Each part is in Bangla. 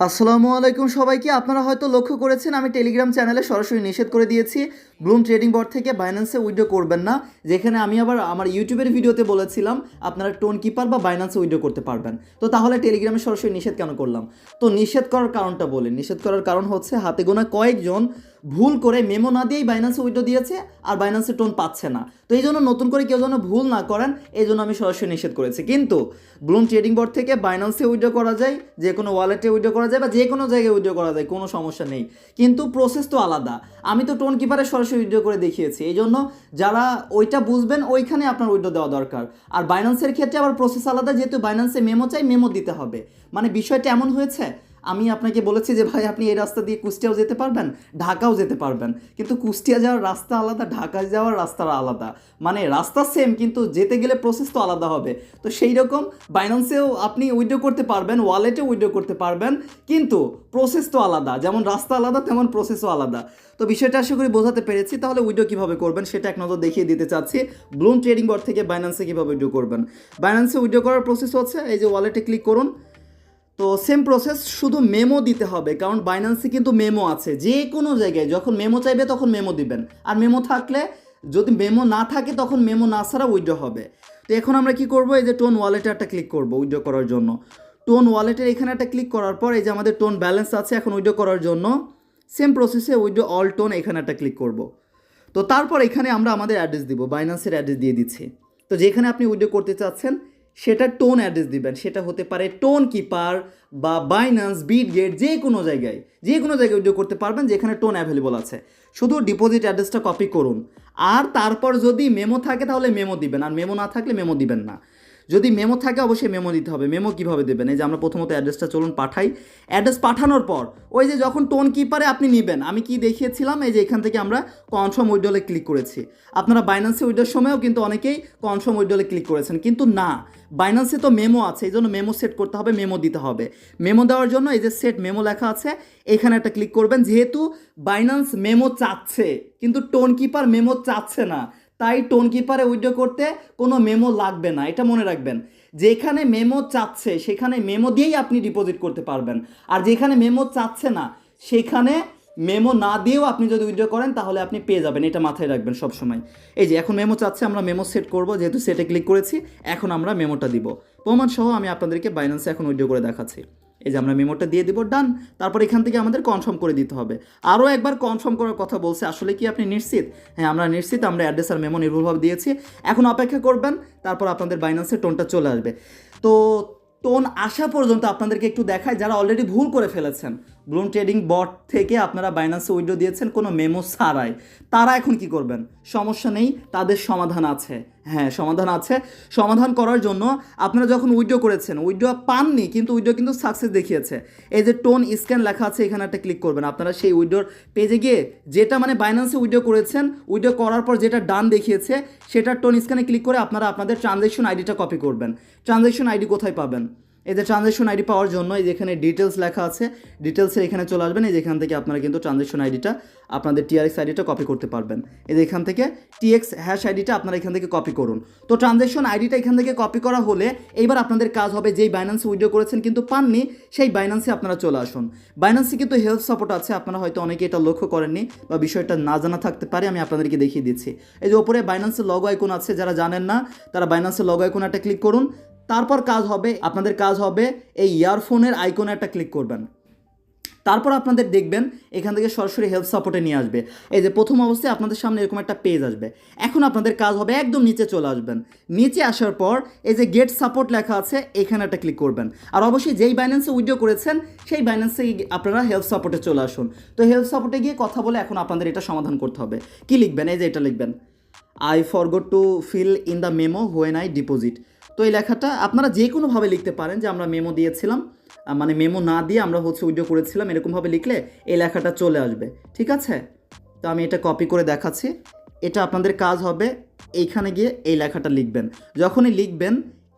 আসসালামু আলাইকুম সবাইকে। আপনারা হয়তো লক্ষ্য করেছেন আমি টেলিগ্রাম চ্যানেলে সরাসরি নিষেধ করে দিয়েছি ব্লুম ট্রেডিং বট থেকে বাইন্যান্সে উইথড্র করবেন না, যেখানে আমি আবার আমার ইউটিউবের ভিডিওতে বলেছিলাম আপনারা টোন কিপার বা বাইন্যান্সে উইথড্র করতে পারবেন। তো তাহলে টেলিগ্রামে সরাসরি নিষেধ কেন করলাম? তো নিষেধ করার কারণটা বলি। নিষেধ করার কারণ হচ্ছে হাতে গোনা কয়েকজন ভুল করে মেমো না দিয়েই বাইন্যান্সে উইথড্র দিয়েছে আর বাইন্যান্সে টোন পাচ্ছে না। তো এই জন্য নতুন করে কেউ যেন ভুল না করেন, এই জন্য আমি সরাসরি নিষেধ করেছি। কিন্তু ব্লুম ট্রেডিং বট থেকে বাইন্যান্সে উইথড্র করা যায়, যে কোনো ওয়ালেটে উইথড্র করা যায় বা যে কোনো জায়গায় উইথড্র করা যায়, কোনো সমস্যা নেই। কিন্তু প্রসেস তো আলাদা। আমি তো টোন কিপারে সরাসরি উইথড্র করে দেখিয়েছি, এই জন্য যারা ওইটা বুঝবেন ওইখানে আপনার উইথড্র দেওয়া দরকার। আর বাইন্যান্সের ক্ষেত্রে আবার প্রসেস আলাদা, যেহেতু বাইন্যান্সে মেমো চাই, মেমো দিতে হবে। মানে বিষয়টা এমন হয়েছে, আমি আপনাকে বলেছি যে ভাই আপনি এই রাস্তা দিয়ে কুষ্টিয়াও যেতে পারবেন, ঢাকাও যেতে পারবেন, কিন্তু কুষ্টিয়া যাওয়ার রাস্তা আলাদা, ঢাকা যাওয়ার রাস্তা আলাদা। মানে রাস্তা সেম, কিন্তু যেতে গেলে প্রসেস তো আলাদা হবে। তো সেই রকম বাইন্যান্সেও আপনি উইথড্র করতে পারবেন, ওয়ালেটে উইথড্র করতে পারবেন, কিন্তু প্রসেস তো আলাদা। যেমন রাস্তা আলাদা তেমন প্রসেসও আলাদা। তো বিষয়টা আশা করি বোঝাতে পেরেছি। তাহলে উইথড্র কীভাবে করবেন সেটা এক নজর দেখিয়ে দিতে চাচ্ছি। ব্লুম ট্রেডিং বট থেকে বাইন্যান্সে কীভাবে উইথড্র করবেন। বাইন্যান্সে উইথড্র করার প্রসেস হচ্ছে, এই যে ওয়ালেটে ক্লিক করুন। তো সেম প্রসেস, শুধু মেমো দিতে হবে, কারণ বাইন্যান্সে কিন্তু মেমো আছে। যে কোনো জায়গায় যখন মেমো চাইবে তখন মেমো দিবেন, আর মেমো থাকলে, যদি মেমো না থাকে তখন মেমো না ছাড়া উইথড্র হবে। তো এখন আমরা কি করব, এই যে টোন ওয়ালেটে একটা ক্লিক করব উইথড্র করার জন্য। টোন ওয়ালেটের এখানে একটা ক্লিক করার পর এই যে আমাদের টোন ব্যালেন্স আছে, এখন উইথড্র করার জন্য সেম প্রসেসে উইথড্র অল টোন এখানে একটা ক্লিক করব। তো তারপর এখানে আমরা আমাদের অ্যাড্রেস দিব, বাইন্যান্সের অ্যাড্রেস দিয়ে দিচ্ছি। তো যেখানে আপনি উইথড্র করতে চাচ্ছেন সেটা টোন অ্যাড্রেস দিবেন। সেটা হতে পারে টোন কিপার বা বাইন্যান্স, বিটগেট, যে কোনো জায়গায় উইথড্র করতে পারবেন যেখানে টোন অ্যাভেলেবল আছে। শুধু ডিপোজিট অ্যাড্রেসটা কপি করুন, আর তারপর যদি মেমো থাকে তাহলে মেমো দিবেন, আর মেমো না থাকলে মেমো দিবেন না। যদি মেমো থাকে অবশ্যই মেমো দিতে হবে। মেমো কীভাবে দেবেন, এই যে আমরা প্রথমত অ্যাড্রেসটা চলুন পাঠাই। অ্যাড্রেস পাঠানোর পর ওই যে যখন টোন কিপারে আপনি নেবেন, আমি কি দেখিয়েছিলাম, এই যে এখান থেকে আমরা কনফার্ম উইথড্রলে ক্লিক করেছি। আপনারা বাইন্যান্সে উইথড্রর সময়ও কিন্তু অনেকেই কনফার্ম উইথড্রলে ক্লিক করেছেন, কিন্তু না, বাইন্যান্সে তো মেমো আছে, এই জন্য মেমো সেট করতে হবে, মেমো দিতে হবে। মেমো দেওয়ার জন্য এই যে সেট মেমো লেখা আছে, এখানে একটা ক্লিক করবেন। যেহেতু বাইন্যান্স মেমো চাচ্ছে কিন্তু টোন কিপার মেমো চাচ্ছে না, তাই টোন কিপারে উইথড্র করতে কোনো মেমো লাগবে না, এটা মনে রাখবেন। যেখানে মেমো চাচ্ছে সেখানে মেমো দিয়েই আপনি ডিপোজিট করতে পারবেন, আর যেখানে মেমো চাচ্ছে না সেখানে মেমো না দিয়েও আপনি যদি উইথড্র করেন তাহলে আপনি পেয়ে যাবেন, এটা মাথায় রাখবেন সবসময়। এই যে এখন মেমো চাচ্ছে, আমরা মেমো সেট করব, যেহেতু সেটে ক্লিক করেছি এখন আমরা মেমোটা দিব। প্রমাণ সহ আমি আপনাদেরকে বাইন্যান্সে এখন উইথড্র করে দেখাচ্ছি। এই যে আমরা মেমোটা দিয়ে দিব, ডান। তারপর এখান থেকে আমাদের কনফার্ম করে দিতে হবে। আরও একবার কনফার্ম করার কথা বলছে, আসলে কি আপনি নিশ্চিত? হ্যাঁ আমরা নিশ্চিত, আমরা অ্যাড্রেস আর মেমো নির্ভুলভাবে দিয়েছি। এখন অপেক্ষা করবেন, তারপর আপনাদের বাইন্যান্সের টোনটা চলে আসবে। তো টোন আসা পর্যন্ত আপনাদেরকে একটু দেখায়, যারা অলরেডি ভুল করে ফেলেছেন, ব্লুম ট্রেডিং বট থেকে আপনারা বাইন্যান্সে উইথড্র দিয়েছেন কোনো মেমো ছাড়াই, তারা এখন কি করবেন? সমস্যা নেই, তাদের সমাধান আছে। হ্যাঁ সমাধান আছে। সমাধান করার জন্য আপনারা যখন উইথড্র করেছেন, উইথড্র পাননি কিন্তু উইথড্র কিন্তু সাকসেস দেখিয়েছে, এই যে টোন স্ক্যান লেখা আছে এখানে একটা ক্লিক করবেন। আপনারা সেই উইথড্রর পেজে গিয়ে যেটা মানে বাইন্যান্সে উইথড্র করেছেন, উইথড্র করার পর যেটা ডান দেখিয়েছে সেটা টোন স্ক্যানে ক্লিক করে আপনারা আপনাদের ট্রানজ্যাকশন আইডিটা কপি করবেন। ট্রানজ্যাকশন আইডি কোথায় পাবেন? এই যে ট্রানজ্যাকশন আইডি পাওয়ার জন্য এই যেখানে ডিটেলস লেখা আছে, ডিটেলসের এখানে চলে আসবেন। এই যেখান থেকে আপনারা কিন্তু ট্রানজ্যাকশন আইডিটা, আপনাদের টিআরএক্স আইডিটা কপি করতে পারবেন। এই যে এখান থেকে টিএক্স হ্যাশ আইডিটা আপনারা এখান থেকে কপি করুন। তো ট্রানজ্যাকশন আইডিটা এখান থেকে কপি করা হলে এইবার আপনাদের কাজ হবে, যেই বাইন্যান্সে উইথড্র করেছেন কিন্তু পাননি সেই বাইন্যান্সে আপনারা চলে আসুন। বাইন্যান্সে কিন্তু হেল্প সাপোর্ট আছে, আপনারা হয়তো অনেকে এটা লক্ষ্য করেননি বা বিষয়টা না জানা থাকতে পারে, আমি আপনাদেরকে দেখিয়ে দিচ্ছি। এই যে ওপরে বাইন্যান্সের লগো আইকন আছে, যারা জানেন না তারা বাইন্যান্সের লগো আইকন একটা ক্লিক করুন। তারপর কাজ হবে, আপনাদের কাজ হবে এই ইয়ারফোনের আইকনে একটা ক্লিক করবেন। তারপর আপনাদের দেখবেন এখান থেকে সরাসরি হেল্প সাপোর্টে নিয়ে আসবে। এই যে প্রথম অবস্থায় আপনাদের সামনে এরকম একটা পেজ আসবে। এখন আপনাদের কাজ হবে একদম নিচে চলে আসবেন। নিচে আসার পর এই যে গেট সাপোর্ট লেখা আছে এখানে একটা ক্লিক করবেন। আর অবশ্যই যেই বাইন্যান্সে উইথড্র করেছেন সেই বাইন্যান্সে আপনারা হেল্প সাপোর্টে চলে আসুন। তো হেল্প সাপোর্টে গিয়ে কথা বলে এখন আপনাদের এটা সমাধান করতে হবে। কি লিখবেন? এই যে এটা লিখবেন, I forgot to fill in the memo when I deposit. তো এই লেখাটা আপনারা যে কোনোভাবে লিখতে পারেন, যে আমরা মেমো দিয়েছিলাম, মানে মেমো না দিয়ে আমরা উইথড্র করেছিলাম, এরকমভাবে লিখলে এই লেখাটা চলে আসবে। ঠিক আছে, তো আমি এটা কপি করে দেখাচ্ছি। এটা আপনাদের কাজ হবে, এইখানে গিয়ে এই লেখাটা লিখবেন। যখনই লিখবেন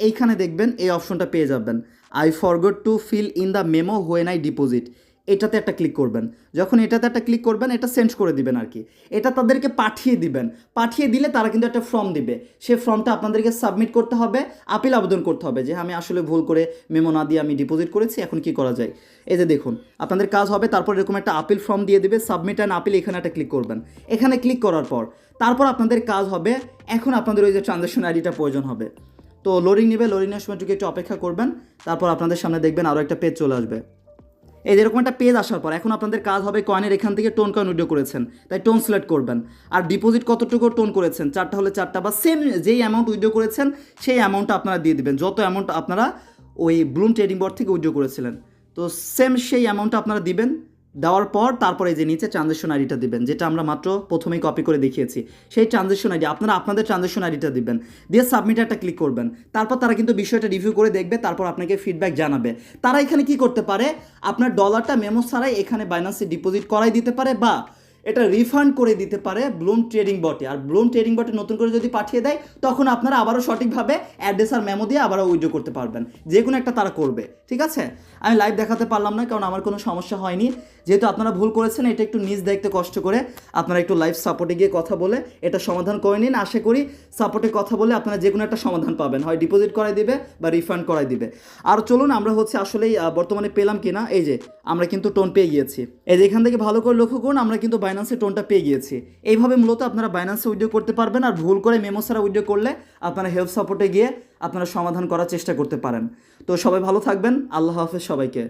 এইখানে দেখবেন এই অপশনটা পেয়ে যাবেন, I forgot to fill in the memo when I deposit. এটাতে একটা ক্লিক করবেন। যখন এটাতে একটা ক্লিক করবেন, এটা সেন্ড করে দিবেন আর কি। এটা তাদেরকে পাঠিয়ে দিবেন। পাঠিয়ে দিলে তারা কিন্তু একটা ফর্ম দিবে। সেই ফর্মটা আপনাদেরকে সাবমিট করতে হবে, আপিল আবেদন করতে হবে যে আমি আসলে ভুল করে মেমো না দিয়ে আমি ডিপোজিট করেছি, এখন কি করা যায়। এই যে দেখুন আপনাদের কাজ হবে, তারপর এরকম একটা আপিল ফর্ম দিয়ে দিবে, সাবমিট অ্যান্ড আপিল, এখানে একটা ক্লিক করবেন। এখানে ক্লিক করার পর তারপর আপনাদের কাজ হবে, এখন আপনাদের ওই যে ট্রানজ্যাকশন আইডিটা প্রয়োজন হবে। তো লোডিং নেবে, লোডিংয়ের সময়টুকু একটু অপেক্ষা করবেন, তারপর আপনাদের সামনে দেখবেন আরও একটা পেজ চলে আসবে। এই যেরকম একটা পেজ আসার পর এখন আপনাদের কাজ হবে, কয়েনের এখান থেকে টোন কয়েন উইথড্র করেছেন, তাই টোন সিলেক্ট করবেন। আর ডিপোজিট কতটুকু টোন করেছেন, 4টা হলে 4টা, বা সেম যেই অ্যামাউন্ট উইথড্র করেছেন সেই অ্যামাউন্টটা আপনারা দিয়ে দিবেন, যত অ্যামাউন্ট আপনারা ওই ব্লুম ট্রেডিং বোর্ড থেকে উইথড্র করেছিলেন। তো সেম সেই অ্যামাউন্টটা আপনারা দিবেন। দেওয়ার পর তারপরে যে নিচে ট্রানজ্যাকশন আইডিটা দিবেন, যেটা আমরা মাত্র প্রথমেই কপি করে দেখিয়েছি, সেই ট্রানজ্যাকশন আইডি আপনারা আপনাদের ট্রানজ্যাকশন আইডিটা দিবেন, দিয়ে সাবমিট একটা ক্লিক করবেন। তারপর তারা কিন্তু বিষয়টা রিভিউ করে দেখবে, তারপর আপনাকে ফিডব্যাক জানাবে। তারা এখানে কি করতে পারে, আপনার ডলারটা মেমো ছাড়াই এখানে বাইন্যান্সে ডিপোজিট করাই দিতে পারে, বা এটা রিফান্ড করে দিতে পারে ব্লুম ট্রেডিং বটে। আর ব্লুম ট্রেডিং বটে নতুন করে যদি পাঠিয়ে দেয়, তখন আপনারা আবারও সঠিকভাবে অ্যাড্রেস আর মেমো দিয়ে আবারও উইথড্র করতে পারবেন। যে কোনো একটা তারা করবে, ঠিক আছে। আমি লাইভ দেখাতে পারলাম না, কারণ আমার কোনো সমস্যা হয়নি। যেহেতু আপনারা ভুল করেছেন, এটা একটু নিজ দেখতে কষ্ট করে আপনারা একটু লাইভ সাপোর্টে গিয়ে কথা বলে এটা সমাধান করে নিন। আশা করি সাপোর্টে কথা বলে আপনারা যে কোনো একটা সমাধান পাবেন, হয় ডিপোজিট করাই দিবে বা রিফান্ড করাই দিবে। আর চলুন আমরা হচ্ছে আসলেই বর্তমানে পেলাম কিনা, এই যে আমরা কিন্তু টোন পেয়ে গিয়েছি। এই যে এখান থেকে ভালো করে লক্ষ্য করুন, আমরা কিন্তু বাইন্যান্সে টোনটা পেয়ে গিয়েছি। এইভাবে মূলত আপনারা বাইন্যান্সে উইথড্র করতে পারবেন। আর ভুল করে মেমো ছাড়া উইথড্র করলে আপনারা হেল্প সাপোর্টে গিয়ে আপনারা সমাধান করার চেষ্টা করতে পারেন। তো সবাই ভালো থাকবেন, আল্লাহ হাফেজ সবাইকে।